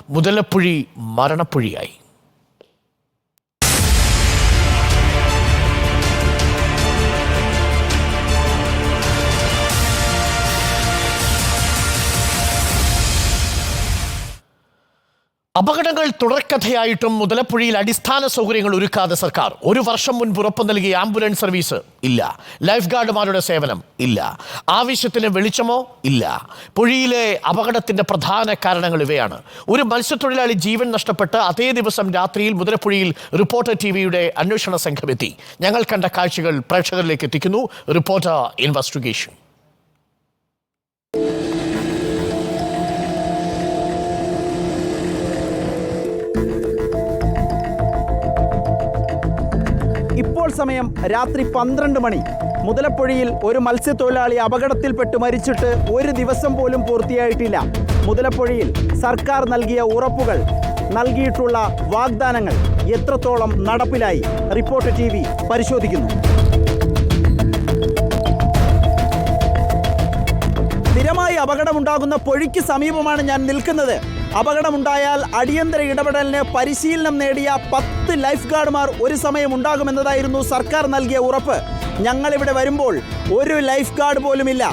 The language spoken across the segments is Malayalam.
മുതലപ്പുഴി മരണപ്പുഴിയായി. അപകടങ്ങൾ തുടർക്കഥയായിട്ടും മുതലപ്പുഴയിൽ അടിസ്ഥാന സൗകര്യങ്ങൾ ഒരുക്കാതെ സർക്കാർ. 1 വർഷം മുൻപ് ഉറപ്പ് നൽകിയ ആംബുലൻസ് സർവീസ് ഇല്ല. ലൈഫ് ഗാർഡുമാരുടെ സേവനം ഇല്ല. ആവശ്യത്തിന് വെളിച്ചമോ ഇല്ല. പുഴയിലെ അപകടത്തിൻ്റെ പ്രധാന കാരണങ്ങൾ ഇവയാണ്. ഒരു മത്സ്യത്തൊഴിലാളി ജീവൻ നഷ്ടപ്പെട്ട് അതേ ദിവസം രാത്രിയിൽ മുതലപ്പുഴയിൽ റിപ്പോർട്ടർ ടിവിയുടെ അന്വേഷണ സംഘമെത്തി. ഞങ്ങൾ കണ്ട കാഴ്ചകൾ പ്രേക്ഷകരിലേക്ക് എത്തിക്കുന്നു റിപ്പോർട്ടർ ഇൻവെസ്റ്റിഗേഷൻ. ഇപ്പോൾ സമയം രാത്രി 12 മണി. മുതലപ്പുഴയിൽ ഒരു മത്സ്യത്തൊഴിലാളി അപകടത്തിൽപ്പെട്ട് മരിച്ചിട്ട് 1 ദിവസം പോലും പൂർത്തിയായിട്ടില്ല. മുതലപ്പുഴയിൽ സർക്കാർ നൽകിയ ഉറപ്പുകൾ, നൽകിയിട്ടുള്ള വാഗ്ദാനങ്ങൾ എത്രത്തോളം നടപ്പിലായി? റിപ്പോർട്ടർ TV പരിശോധിക്കുന്നു. സ്ഥിരമായി അപകടമുണ്ടാകുന്ന പുഴയ്ക്ക് സമീപമാണ് ഞാൻ നിൽക്കുന്നത്. അപകടമുണ്ടായാൽ അടിയന്തര ഇടപെടലിന് പരിശീലനം നേടിയ 10 ലൈഫ് ഗാർഡുമാർ ഒരു സമയം ഉണ്ടാകുമെന്നതായിരുന്നു സർക്കാർ നൽകിയ ഉറപ്പ്. ഞങ്ങളിവിടെ വരുമ്പോൾ ഒരു ലൈഫ് ഗാർഡ് പോലുമില്ല.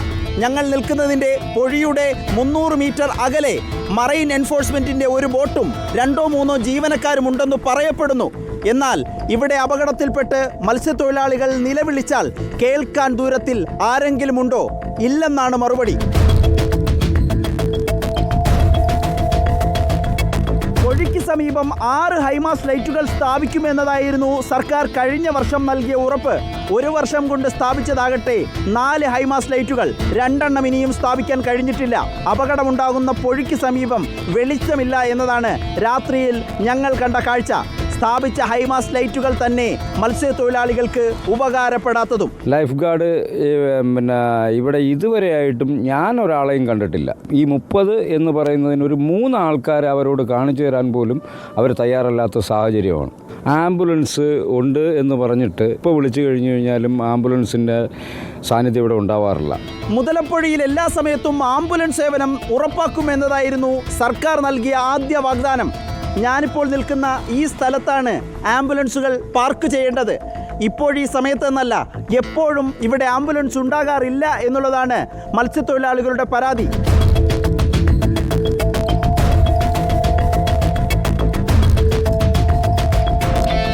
ഞങ്ങൾ നിൽക്കുന്നതിൻ്റെ പുഴയുടെ 300 മീറ്റർ അകലെ മറൈൻ എൻഫോഴ്സ്മെൻറ്റിൻ്റെ ഒരു ബോട്ടും 2-3 ജീവനക്കാരും ഉണ്ടെന്ന് പറയപ്പെടുന്നു. എന്നാൽ ഇവിടെ അപകടത്തിൽപ്പെട്ട് മത്സ്യത്തൊഴിലാളികൾ നിലവിളിച്ചാൽ കേൾക്കാൻ ദൂരത്തിൽ ആരെങ്കിലും ഉണ്ടോ? ഇല്ലെന്നാണ് മറുപടി. പുഴയ്ക്ക് സമീപം 6 ഹൈമാസ് ലൈറ്റുകൾ സ്ഥാപിക്കുമെന്നതായിരുന്നു സർക്കാർ കഴിഞ്ഞ വർഷം നൽകിയ ഉറപ്പ്. 1 വർഷം കൊണ്ട് സ്ഥാപിച്ചതാകട്ടെ 4 ഹൈമാസ് ലൈറ്റുകൾ. 2 എണ്ണം ഇനിയും സ്ഥാപിക്കാൻ കഴിഞ്ഞിട്ടില്ല. അപകടമുണ്ടാകുന്ന പുഴയ്ക്ക് സമീപം വെളിച്ചമില്ല എന്നതാണ് രാത്രിയിൽ ഞങ്ങൾ കണ്ട കാഴ്ച. സ്ഥാപിച്ച ഹൈമാസ് ലൈറ്റുകൾ തന്നെ മത്സ്യത്തൊഴിലാളികൾക്ക് ഉപകാരപ്പെടാത്തതും. ലൈഫ് ഗാർഡ് ഇവിടെ ഇതുവരെയായിട്ടും ഞാൻ ഒരാളെയും കണ്ടിട്ടില്ല. ഈ 30 എന്ന് പറയുന്നതിന് ഒരു 3 ആൾക്കാർ അവരോട് കാണിച്ചു തരാൻ പോലും അവർ തയ്യാറല്ലാത്ത സാഹചര്യമാണ്. ആംബുലൻസ് ഉണ്ട് എന്ന് പറഞ്ഞിട്ട് ഇപ്പോൾ വിളിച്ചു കഴിഞ്ഞു കഴിഞ്ഞാലും ആംബുലൻസിൻ്റെ സാന്നിധ്യം ഇവിടെ ഉണ്ടാവാറില്ല. മുതലപ്പുഴയിൽ എല്ലാ സമയത്തും ആംബുലൻസ് സേവനം ഉറപ്പാക്കുമെന്നതായിരുന്നു സർക്കാർ നൽകിയ ആദ്യ വാഗ്ദാനം. ഞാനിപ്പോൾ നിൽക്കുന്ന ഈ സ്ഥലത്താണ് ആംബുലൻസുകൾ പാർക്ക് ചെയ്യേണ്ടത്. ഇപ്പോഴീ സമയത്തെന്നല്ല, എപ്പോഴും ഇവിടെ ആംബുലൻസ് ഉണ്ടാകാറില്ല എന്നുള്ളതാണ് മത്സ്യത്തൊഴിലാളികളുടെ പരാതി.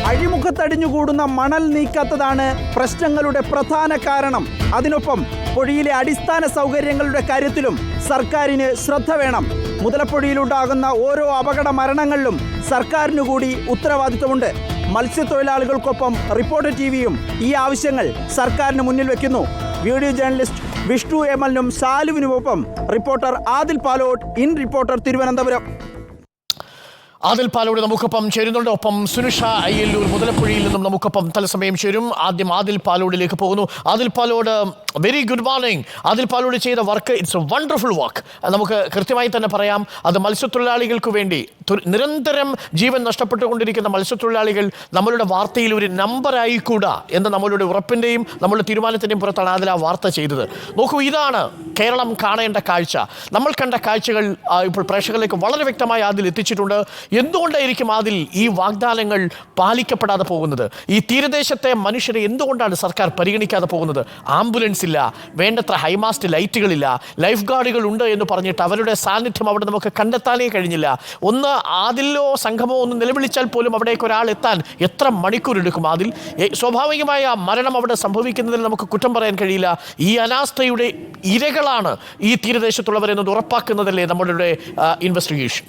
അഴിമുഖത്തടിഞ്ഞുകൂടുന്ന മണൽ നീക്കാത്തതാണ് പ്രശ്നങ്ങളുടെ പ്രധാന കാരണം. അതിനൊപ്പം പുഴയിലെ അടിസ്ഥാന സൗകര്യങ്ങളുടെ കാര്യത്തിലും സർക്കാരിന് ശ്രദ്ധ വേണം. മുതലപ്പുഴയിലുണ്ടാകുന്ന ഓരോ അപകട മരണങ്ങളിലും സർക്കാരിനു കൂടി ഉത്തരവാദിത്വമുണ്ട്. മത്സ്യത്തൊഴിലാളികൾക്കൊപ്പം റിപ്പോർട്ടർ TVയും ഈ ആവശ്യങ്ങൾ സർക്കാരിന് മുന്നിൽ വയ്ക്കുന്നു. വീഡിയോ ജേർണലിസ്റ്റ് വിഷ്ണു എമലിനും സാലുവിനുമൊപ്പം reporter Adil Palode, in reporter Thiruvananthapuram. Adil Palode നമുക്കൊപ്പം ചേരുന്നുണ്ട്. ഒപ്പം സുനിഷ അയ്യല്ലൂർ മുതലപ്പുഴയിൽ നിന്നും നമുക്കൊപ്പം തത്സമയം ചേരും. ആദ്യം ആദിൽ പാലോടിലേക്ക് പോകുന്നു. Adil Palode, very good morning. Adil Palode ചെയ്ത work, it's a wonderful work. നമുക്ക് കൃത്യമായി തന്നെ പറയാം, അത് മത്സ്യത്തൊഴിലാളികൾക്ക് വേണ്ടി നിരന്തരം ജീവൻ നഷ്ടപ്പെട്ടുകൊണ്ടിരിക്കുന്ന മത്സ്യത്തൊഴിലാളികൾ നമ്മളുടെ വാർത്തയിൽ ഒരു നമ്പറായിക്കൂടാ എന്ന് നമ്മളുടെ ഉറപ്പിൻ്റെയും നമ്മളുടെ തീരുമാനത്തിൻ്റെയും പുറത്താണ് ആദിൽ ആ വാർത്ത ചെയ്തത്. നോക്കൂ, ഇതാണ് കേരളം കാണേണ്ട കാഴ്ച. നമ്മൾ കണ്ട കാഴ്ചകൾ ഇപ്പോൾ പ്രേക്ഷകരിലേക്ക് വളരെ വ്യക്തമായി ആദിൽ എത്തിച്ചിട്ടുണ്ട്. എന്തുകൊണ്ടായിരിക്കും അതിൽ ഈ വാഗ്ദാനങ്ങൾ പാലിക്കപ്പെടാതെ പോകുന്നത്? ഈ തീരദേശത്തെ മനുഷ്യരെ എന്തുകൊണ്ടാണ് സർക്കാർ പരിഗണിക്കാതെ പോകുന്നത്? ആംബുലൻസ് ഇല്ല, വേണ്ടത്ര ഹൈമാസ്റ്റ് ലൈറ്റുകളില്ല, ലൈഫ് ഗാർഡുകൾ ഉണ്ട് എന്ന് പറഞ്ഞിട്ട് അവരുടെ സാന്നിധ്യം അവിടെ നമുക്ക് കണ്ടെത്താനേ കഴിഞ്ഞില്ല. ഒന്ന് അതിലോ സംഘമോ ഒന്ന് നിലവിളിച്ചാൽ പോലും അവിടേക്ക് ഒരാൾ എത്താൻ എത്ര മണിക്കൂർ എടുക്കും? അതിൽ സ്വാഭാവികമായ മരണം അവിടെ സംഭവിക്കുന്നതിൽ നമുക്ക് കുറ്റം പറയാൻ കഴിയില്ല. ഈ അനാസ്ഥയുടെ ഇരകളാണ് ഈ തീരദേശത്തുള്ളവരെന്നത് ഉറപ്പാക്കുന്നതല്ലേ നമ്മളുടെ ഇൻവെസ്റ്റിഗേഷൻ?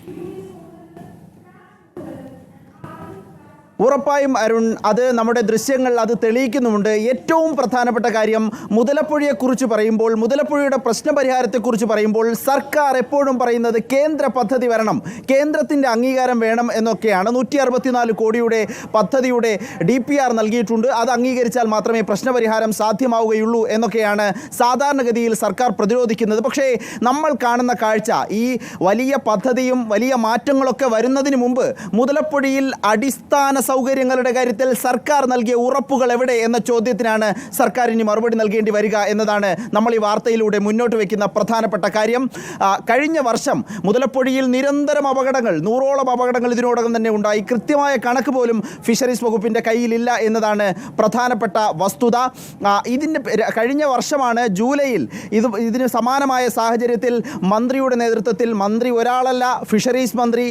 ഉറപ്പായും അരുൺ, അത് നമ്മുടെ ദൃശ്യങ്ങൾ അത് തെളിയിക്കുന്നുമുണ്ട്. ഏറ്റവും പ്രധാനപ്പെട്ട കാര്യം, മുതലപ്പുഴയെക്കുറിച്ച് പറയുമ്പോൾ, മുതലപ്പുഴയുടെ പ്രശ്നപരിഹാരത്തെക്കുറിച്ച് പറയുമ്പോൾ സർക്കാർ എപ്പോഴും പറയുന്നത് കേന്ദ്ര പദ്ധതി വരണം, കേന്ദ്രത്തിൻ്റെ അംഗീകാരം വേണം എന്നൊക്കെയാണ്. 164 കോടിയുടെ പദ്ധതിയുടെ DPR നൽകിയിട്ടുണ്ട്. അത് അംഗീകരിച്ചാൽ മാത്രമേ പ്രശ്നപരിഹാരം സാധ്യമാവുകയുള്ളൂ എന്നൊക്കെയാണ് സാധാരണഗതിയിൽ സർക്കാർ പ്രതിരോധിക്കുന്നത്. പക്ഷേ നമ്മൾ കാണുന്ന കാഴ്ച, ഈ വലിയ പദ്ധതിയും വലിയ മാറ്റങ്ങളൊക്കെ വരുന്നതിന് മുമ്പ് മുതലപ്പുഴയിൽ അടിസ്ഥാന സൗകര്യങ്ങളുടെ കാര്യത്തിൽ സർക്കാർ നൽകിയ ഉറപ്പുകൾ എവിടെ എന്ന ചോദ്യത്തിനാണ് സർക്കാർ ഇനി മറുപടി നൽകേണ്ടി വരിക എന്നതാണ് നമ്മൾ ഈ വാർത്തയിലൂടെ മുന്നോട്ട് വയ്ക്കുന്ന പ്രധാനപ്പെട്ട കാര്യം. കഴിഞ്ഞ വർഷം മുതലപ്പൊഴിയിൽ നിരന്തരം അപകടങ്ങൾ, 100ഓളം അപകടങ്ങൾ ഇതിനോടകം തന്നെ ഉണ്ടായി. കൃത്യമായ കണക്ക് പോലും ഫിഷറീസ് വകുപ്പിൻ്റെ കയ്യിലില്ല എന്നതാണ് പ്രധാനപ്പെട്ട വസ്തുത. കഴിഞ്ഞ വർഷമാണ് ജൂലൈയിൽ ഇതിന് സമാനമായ സാഹചര്യത്തിൽ മന്ത്രിയുടെ നേതൃത്വത്തിൽ, മന്ത്രി ഒരാളല്ല, ഫിഷറീസ് മന്ത്രി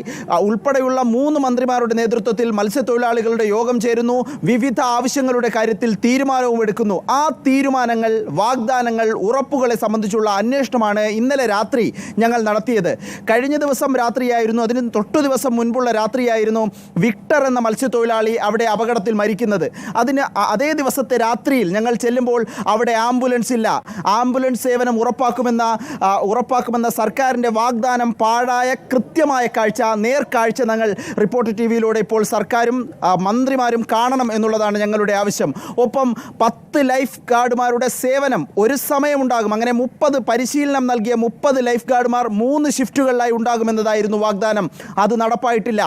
ഉൾപ്പെടെയുള്ള 3 മന്ത്രിമാരുടെ നേതൃത്വത്തിൽ മത്സ്യത്തൊഴിലാളികളുടെ യോഗം ചേരുന്നു. വിവിധ ആവശ്യങ്ങളുടെ കാര്യത്തിൽ തീരുമാനവും എടുക്കുന്നു. ആ തീരുമാനങ്ങൾ, വാഗ്ദാനങ്ങൾ, ഉറപ്പുകളെ സംബന്ധിച്ചുള്ള അന്വേഷണമാണ് ഇന്നലെ രാത്രി ഞങ്ങൾ നടത്തിയത്. കഴിഞ്ഞ ദിവസം രാത്രിയായിരുന്നു, അതിന് തൊട്ടു ദിവസം മുൻപുള്ള രാത്രിയായിരുന്നു വിക്ടർ എന്ന മത്സ്യത്തൊഴിലാളി അവിടെ അപകടത്തിൽ മരിക്കുന്നത്. അതേ ദിവസത്തെ രാത്രിയിൽ ഞങ്ങൾ ചെല്ലുമ്പോൾ അവിടെ ആംബുലൻസ് ഇല്ല. ആംബുലൻസ് സേവനം ഉറപ്പാക്കുമെന്ന സർക്കാരിൻ്റെ വാഗ്ദാനം പാഴായ കൃത്യമായ കാഴ്ച, നേർക്കാഴ്ച ഞങ്ങൾ റിപ്പോർട്ടർ ടി-വിയിലൂടെ ഇപ്പോൾ സർക്കാരും മന്ത്രിമാരും കാണണം എന്നുള്ളതാണ് ഞങ്ങളുടെ ആവശ്യം. ഒപ്പം 10 ലൈഫ് ഗാർഡുമാരുടെ സേവനം ഒരു സമയമുണ്ടാകും. അങ്ങനെ 30 പരിശീലനം നൽകിയ 30 ലൈഫ് ഗാർഡുമാർ 3 ഷിഫ്റ്റുകളിലായി ഉണ്ടാകുമെന്നതായിരുന്നു വാഗ്ദാനം. അത് നടപ്പായിട്ടില്ല.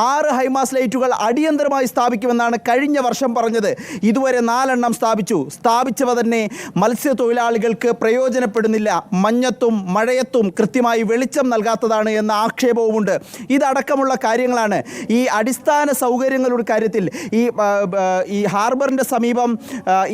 6 ഹൈമാസ് ലൈറ്റുകൾ അടിയന്തരമായി സ്ഥാപിക്കുമെന്നാണ് കഴിഞ്ഞ വർഷം പറഞ്ഞത്. ഇതുവരെ 4 എണ്ണം സ്ഥാപിച്ചവ തന്നെ മത്സ്യത്തൊഴിലാളികൾക്ക് പ്രയോജനപ്പെടുന്നില്ല. മഞ്ഞത്തും മഴയത്തും കൃത്യമായി വെളിച്ചം നൽകാത്തതാണ് എന്ന ആക്ഷേപവുമുണ്ട്. ഇതടക്കമുള്ള കാര്യങ്ങളാണ് ഈ അടിസ്ഥാന സൗകര്യങ്ങളുടെ കാര്യത്തിൽ. ഈ ഹാർബറിൻ്റെ സമീപം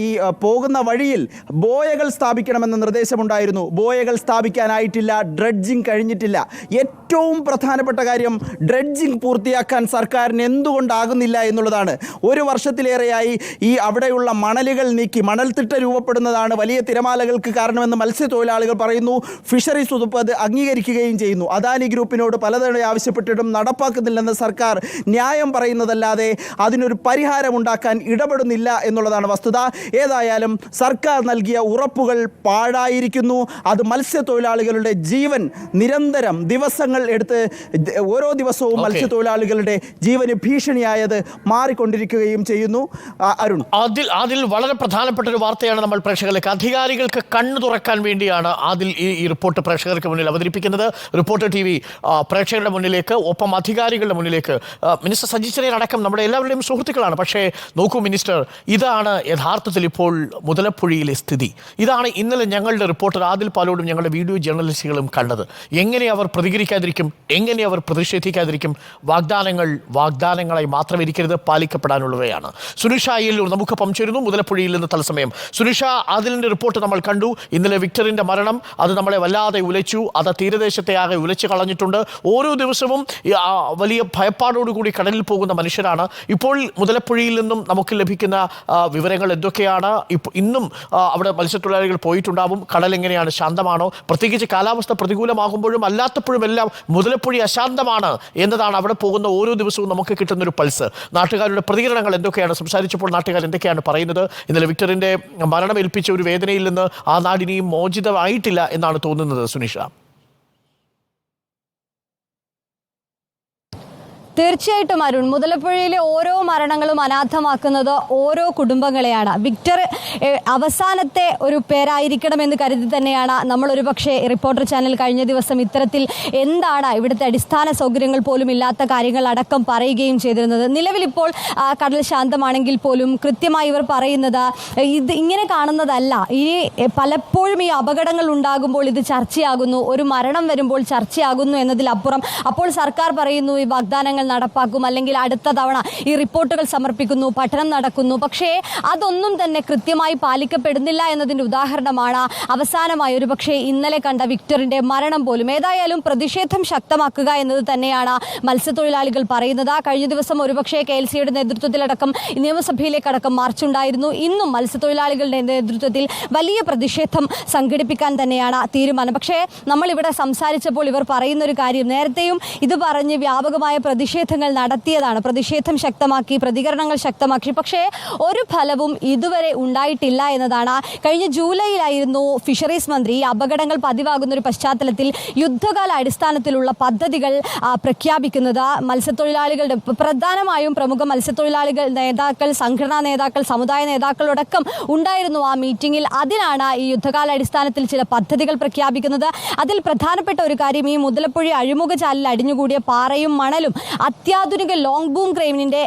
ഈ പോകുന്ന വഴിയിൽ ബോയകൾ സ്ഥാപിക്കണമെന്ന നിർദ്ദേശമുണ്ടായിരുന്നു. ബോയകൾ സ്ഥാപിക്കാനായിട്ടില്ല. ഡ്രഡ്ജിങ് കഴിഞ്ഞിട്ടില്ല. ഏറ്റവും പ്രധാനപ്പെട്ട കാര്യം, ഡ്രഡ്ജിങ് പൂർത്തിയാക്കാൻ സർക്കാരിന് എന്തുകൊണ്ടാകുന്നില്ല എന്നുള്ളതാണ്. 1 വർഷത്തിലേറെയായി ഈ അവിടെയുള്ള മണലുകൾ നീക്കി, മണൽത്തിട്ട രൂപപ്പെടുന്നതാണ് വലിയ തിരമാലകൾക്ക് കാരണമെന്ന് മത്സ്യത്തൊഴിലാളികൾ പറയുന്നു. ഫിഷറീസ് വകുപ്പ് അത് അംഗീകരിക്കുകയും ചെയ്യുന്നു. അദാനി ഗ്രൂപ്പിനോട് പലതവണ ആവശ്യപ്പെട്ടിട്ടും നടപ്പാക്കുന്നില്ലെന്ന് സർക്കാർ ന്യായം പറയുന്നതല്ലാതെ അതിനൊരു പരിഹാരമുണ്ടാക്കാൻ ഇടപെടുന്നില്ല എന്നുള്ളതാണ് വസ്തുത. ഏതായാലും സർക്കാർ നൽകിയ ഉറപ്പുകൾ പാഴായിരിക്കുന്നു. അത് മത്സ്യത്തൊഴിലാളികളുടെ ജീവൻ നിരന്തരം ദിവസങ്ങൾ എടുത്ത് ഓരോ ദിവസവും മത്സ്യത്തൊഴിലാളികളുടെ ജീവന് ഭീഷണിയായത് മാറിക്കൊണ്ടിരിക്കുകയും ചെയ്യുന്നു. അരുൺ, അതിൽ വളരെ പ്രധാനപ്പെട്ട ഒരു വാർത്തയാണ് നമ്മൾ പ്രേക്ഷകരിലേക്ക്, അധികാരികൾക്ക് കണ്ണു തുറക്കാൻ വേണ്ടിയാണ് അതിൽ ഈ റിപ്പോർട്ട് പ്രേക്ഷകർക്ക് മുന്നിൽ അവതരിപ്പിക്കുന്നത്. റിപ്പോർട്ടർ ടി-വി പ്രേക്ഷകരുടെ മുന്നിലേക്ക്, ഒപ്പം അധികാരികളുടെ മുന്നിലേക്ക്. മിനിസ്റ്റർ സജി ചെറിയാൻ അടക്കം നമ്മുടെ എല്ലാവരുടെയും സുഹൃത്തുക്കളാണ്. പക്ഷേ നോക്കൂ മിനിസ്റ്റർ, ഇതാണ് യഥാർത്ഥത്തിൽ ഇപ്പോൾ മുതലപ്പുഴയിലെ സ്ഥിതി. ഇതാണ് ഇന്നലെ ഞങ്ങളുടെ റിപ്പോർട്ടർ ആദിൽ പാലോടും ഞങ്ങളുടെ വീഡിയോ ജേർണലിസ്റ്റുകളും കണ്ടത്. എങ്ങനെ അവർ പ്രതികരിക്കാതിരിക്കും? എങ്ങനെ അവർ പ്രതിഷേധിക്കാതിരിക്കും? വാഗ്ദാനങ്ങളായി മാത്രം ഇരിക്കരുത്, പാലിക്കപ്പെടാനുള്ളവയാണ്. സുനിഷ അയ്യല്ലൂർ നമുക്കൊപ്പം ചേരുന്നു മുതലപ്പുഴയിൽ നിന്ന് തത്സമയം. സുനിഷ, അതിലിൻ്റെ റിപ്പോർട്ട് നമ്മൾ കണ്ടു. ഇന്നലെ വിക്ടറിൻ്റെ മരണം അത് നമ്മളെ വല്ലാതെ ഉലച്ചു. അത് തീരദേശത്തെ ആകെ ഉലച്ചു കളഞ്ഞിട്ടുണ്ട്. ഓരോ ദിവസവും വലിയ ഭയപ്പാടോടുകൂടി കടലിൽ പോകുന്ന മനുഷ്യരാണ്. ഇപ്പോൾ മുതലപ്പുഴയിൽ നിന്നും നമുക്ക് ലഭിക്കുന്ന വിവരങ്ങൾ എന്തൊക്കെയാണ്? ഇന്നും അവിടെ മത്സ്യത്തൊഴിലാളികൾ പോയിട്ടുണ്ടാവും. കടൽ എങ്ങനെയാണ്? ശാന്തമാണോ? പ്രത്യേകിച്ച് കാലാവസ്ഥ പ്രതികൂലമാകുമ്പോഴും അല്ലാത്തപ്പോഴും എല്ലാം മുതലപ്പുഴ അശാന്തമാണ് എന്നതാണ് അവിടെ പോകുന്ന ഓരോ ദിവസവും നമുക്ക് കിട്ടുന്നൊരു പൾസ്. നാട്ടുകാരുടെ പ്രതികരണങ്ങൾ എന്തൊക്കെയാണ്? സംസാരിച്ചപ്പോൾ നാട്ടുകാർ എന്തൊക്കെയാണ് പറയുന്നത്? ഇന്നലെ വിക്ടറിൻ്റെ മരണം ഏൽപ്പിച്ച ഒരു വേദനയിൽ നിന്ന് ആ നാടിനെയും മോചിതമായിട്ടില്ല എന്നാണ് തോന്നുന്നത്. സുനിഷ, തീർച്ചയായിട്ടും അരുൺ, മുതലപ്പുഴയിലെ ഓരോ മരണങ്ങളും അനാഥമാക്കുന്നത് ഓരോ കുടുംബങ്ങളെയാണ്. വിക്ടർ അവസാനത്തെ ഒരു പേരായിരിക്കണമെന്ന് കരുതി തന്നെയാണ് നമ്മളൊരു പക്ഷേ റിപ്പോർട്ടർ ചാനൽ കഴിഞ്ഞ ദിവസം ഇത്തരത്തിൽ എന്താണ് ഇവിടുത്തെ അടിസ്ഥാന സൗകര്യങ്ങൾ പോലും ഇല്ലാത്ത കാര്യങ്ങൾ അടക്കം പറയുകയും ചെയ്തിരുന്നത്. നിലവിലിപ്പോൾ കടൽ ശാന്തമാണെങ്കിൽ പോലും കൃത്യമായി ഇവർ പറയുന്നത് ഇത് ഇങ്ങനെ കാണുന്നതല്ല. ഇനി പലപ്പോഴും ഈ അപകടങ്ങൾ ഉണ്ടാകുമ്പോൾ ഇത് ചർച്ചയാകുന്നു, ഒരു മരണം വരുമ്പോൾ ചർച്ചയാകുന്നു എന്നതിലപ്പുറം അപ്പോൾ സർക്കാർ പറയുന്നു ഈ വാഗ്ദാനങ്ങൾ നടപ്പാക്കും, അല്ലെങ്കിൽ അടുത്ത തവണ ഈ റിപ്പോർട്ടുകൾ സമർപ്പിക്കുന്നു, പഠനം നടക്കുന്നു. പക്ഷേ അതൊന്നും തന്നെ കൃത്യമായി പാലിക്കപ്പെടുന്നില്ല എന്നതിൻ്റെ ഉദാഹരണമാണ് അവസാനമായി ഒരു പക്ഷേ ഇന്നലെ കണ്ട വിക്ടറിൻ്റെ മരണം പോലും. ഏതായാലും പ്രതിഷേധം ശക്തമാക്കുക എന്നത് തന്നെയാണ് മത്സ്യത്തൊഴിലാളികൾ പറയുന്നത്. കഴിഞ്ഞ ദിവസം ഒരുപക്ഷേ KLC-യുടെ നേതൃത്വത്തിലടക്കം നിയമസഭയിലേക്കടക്കം മാർച്ചുണ്ടായിരുന്നു. ഇന്നും മത്സ്യത്തൊഴിലാളികളുടെ നേതൃത്വത്തിൽ വലിയ പ്രതിഷേധം സംഘടിപ്പിക്കാൻ തന്നെയാണ് തീരുമാനം. പക്ഷേ നമ്മളിവിടെ സംസാരിച്ചപ്പോൾ ഇവർ പറയുന്നൊരു കാര്യം, നേരത്തെയും ഇത് പറഞ്ഞ് വ്യാപകമായ പ്രതിഷേധങ്ങൾ നടത്തിയതാണ്, പ്രതിഷേധം ശക്തമാക്കി, പ്രതികരണങ്ങൾ ശക്തമാക്കി. പക്ഷേ ഒരു ഫലവും ഇതുവരെ ഉണ്ടായിട്ടില്ല എന്നതാണ്. കഴിഞ്ഞ ജൂലൈയിലായിരുന്നു ഫിഷറീസ് മന്ത്രി അപകടങ്ങൾ പതിവാകുന്ന ഒരു പശ്ചാത്തലത്തിൽ യുദ്ധകാല അടിസ്ഥാനത്തിലുള്ള പദ്ധതികൾ പ്രഖ്യാപിക്കുന്നത്. മത്സ്യത്തൊഴിലാളികളുടെ പ്രധാനമായും പ്രമുഖ മത്സ്യത്തൊഴിലാളികൾ നേതാക്കൾ, സംഘടനാ നേതാക്കൾ, സമുദായ നേതാക്കളോടക്കം ഉണ്ടായിരുന്നു ആ മീറ്റിംഗിൽ. അതിനാണ് ഈ യുദ്ധകാല അടിസ്ഥാനത്തിൽ ചില പദ്ധതികൾ പ്രഖ്യാപിക്കുന്നത്. അതിൽ പ്രധാനപ്പെട്ട ഒരു കാര്യം, ഈ മുതലപ്പുഴ അഴിമുഖ ചാലിൽ അടിഞ്ഞുകൂടിയ പാറയും മണലും അത്യാധുനിക ലോങ് ബൂം ക്രെയിനിൻ്റെ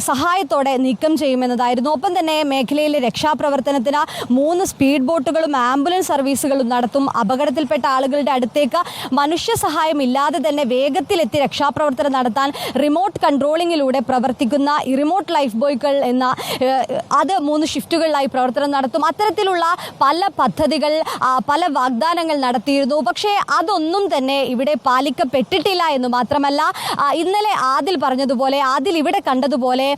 സഹായത്തോടെ നീക്കം ചെയ്യുമെന്നതായിരുന്നു. ഒപ്പം തന്നെ മേഖലയിലെ രക്ഷാപ്രവർത്തനത്തിന് 3 സ്പീഡ് ബോട്ടുകളും ആംബുലൻസ് സർവീസുകളും നടത്തും. അപകടത്തിൽപ്പെട്ട ആളുകളുടെ അടുത്തേക്ക് മനുഷ്യ സഹായം ഇല്ലാതെ തന്നെ വേഗത്തിലെത്തി രക്ഷാപ്രവർത്തനം നടത്താൻ റിമോട്ട് കൺട്രോളിങ്ങിലൂടെ പ്രവർത്തിക്കുന്ന ഈ റിമോട്ട് ലൈഫ് ബോയ്കൾ എന്ന അത് 3 ഷിഫ്റ്റുകളിലായി പ്രവർത്തനം നടത്തും. അത്തരത്തിലുള്ള പല പദ്ധതികൾ, പല വാഗ്ദാനങ്ങൾ നടത്തിയിരുന്നു. പക്ഷേ അതൊന്നും തന്നെ ഇവിടെ പാലിക്കപ്പെട്ടിട്ടില്ല എന്ന് മാത്രമല്ല, ഇന്നലെ ആദിൽ പറഞ്ഞതുപോലെ, ആദിൽ ഇവിടെ കണ്ടതുപോലെ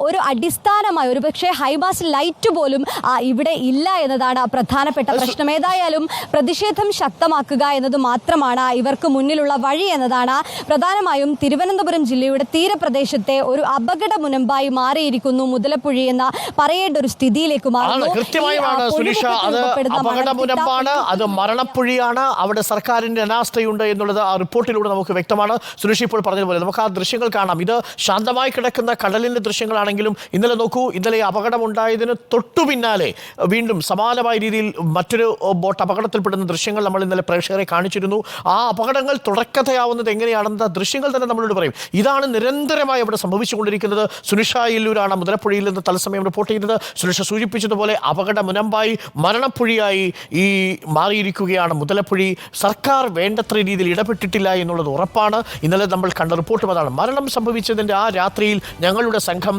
ഒരു അടിസ്ഥാനമായ ഒരു പക്ഷേ ഹൈമാസ്റ്റ് ലൈറ്റ് പോലും ഇവിടെ ഇല്ല എന്നതാണ് പ്രധാനപ്പെട്ട പ്രശ്നം. ഏതായാലും പ്രതിഷേധം ശക്തമാക്കുക എന്നത് മാത്രമാണ് ഇവർക്ക് മുന്നിലുള്ള വഴി എന്നതാണ്. പ്രധാനമായും തിരുവനന്തപുരം ജില്ലയുടെ തീരപ്രദേശത്തെ ഒരു അപകട മുനമ്പായി മാറിയിരിക്കുന്നു മുതലപ്പുഴി എന്ന പറയേണ്ട ഒരു സ്ഥിതിയിലേക്ക് മാറുന്നു. കൃത്യമായുമാണ് സുനിഷ, അത് അപകട മുനമ്പാണ്, അത് മരണപ്പുഴിയാണ്, അവിടെ സർക്കാരിന്റെ അനാസ്ഥയുണ്ട് എന്നുള്ളത് ആ റിപ്പോർട്ടിലൂടെ നമുക്ക് വ്യക്തമാണ്. സുനിഷ ഇപ്പോൾ പറഞ്ഞതുപോലെ നമുക്ക് ആ ദൃശ്യങ്ങൾ കാണാം. ഇത് ശാന്തമായി കിടക്കുന്ന കടലിന്റെ ദൃശ്യങ്ങളാണെങ്കിലും ഇന്നലെ നോക്കൂ, ഇന്നലെ അപകടമുണ്ടായതിന് തൊട്ടു പിന്നാലെ വീണ്ടും സമാനമായ രീതിയിൽ മറ്റൊരു ബോട്ട് അപകടത്തിൽപ്പെടുന്ന ദൃശ്യങ്ങൾ നമ്മൾ ഇന്നലെ പ്രേക്ഷകരെ കാണിച്ചിരുന്നു. ആ അപകടങ്ങൾ തുടക്കത്തെയാവുന്നത് എങ്ങനെയാണെന്ന് ദൃശ്യങ്ങൾ തന്നെ നമ്മളോട് പറയും. ഇതാണ് നിരന്തരമായി അവിടെ സംഭവിച്ചുകൊണ്ടിരിക്കുന്നത്. സുനിഷ അയ്യല്ലൂരാണ് മുതലപ്പുഴയിൽ നിന്ന് തത്സമയം റിപ്പോർട്ട് ചെയ്യുന്നത്. സുനിഷ സൂചിപ്പിച്ചതുപോലെ അപകട മുനമ്പായി മരണപ്പുഴിയായി ഈ മാറിയിരിക്കുകയാണ് മുതലപ്പുഴി. സർക്കാർ വേണ്ടത്ര രീതിയിൽ ഇടപെട്ടിട്ടില്ല എന്നുള്ളത് ഉറപ്പാണ്. ഇന്നലെ നമ്മൾ കണ്ട റിപ്പോർട്ടും അതാണ്. മരണം സംഭവിച്ചതിൻ്റെ ആ രാത്രിയിൽ ഞങ്ങളുടെ സംഘം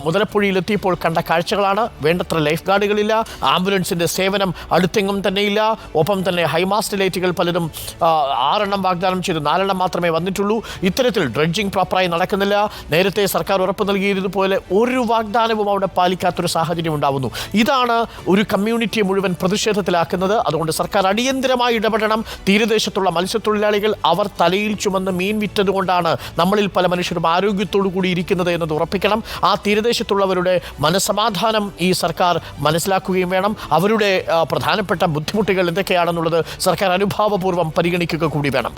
മുതലപ്പുഴിയിലെത്തിയപ്പോൾ കണ്ട കാഴ്ചകളാണ്. വേണ്ടത്ര ലൈഫ് ഗാർഡുകളില്ല, ആംബുലൻസിൻ്റെ സേവനം അടുത്തെങ്ങും തന്നെയില്ല. ഒപ്പം തന്നെ ഹൈമാസ്റ്റ് ലൈറ്റുകൾ പലതും 6 വാഗ്ദാനം ചെയ്തു, 4 മാത്രമേ വന്നിട്ടുള്ളൂ. ഇത്തരത്തിൽ ഡ്രഡ്ജിങ് പ്രോപ്പറായി നടക്കുന്നില്ല. നേരത്തെ സർക്കാർ ഉറപ്പ് നൽകിയതുപോലെ ഒരു വാഗ്ദാനവും അവിടെ പാലിക്കാത്തൊരു സാഹചര്യം ഉണ്ടാവുന്നു. ഇതാണ് ഒരു കമ്മ്യൂണിറ്റിയെ മുഴുവൻ പ്രതിഷേധത്തിലാക്കുന്നത്. അതുകൊണ്ട് സർക്കാർ അടിയന്തരമായി ഇടപെടണം. തീരദേശത്തുള്ള മത്സ്യത്തൊഴിലാളികൾ അവർ തലയിൽ ചുമന്ന് മീൻ വിറ്റതുകൊണ്ടാണ് നമ്മളിൽ പല മനുഷ്യരും ആരോഗ്യത്തോടു കൂടി ഇരിക്കുന്നത് എന്നത് ഉറപ്പിക്കണം. ആ തീരദേശത്തുള്ളവരുടെ മനസ്സമാധാനം ഈ സർക്കാർ മനസ്സിലാക്കുകയും വേണം. അവരുടെ പ്രധാനപ്പെട്ട ബുദ്ധിമുട്ടുകൾ എന്തൊക്കെയാണെന്നുള്ളത് സർക്കാർ അനുഭാവപൂർവ്വം പരിഗണിക്കുക കൂടി വേണം.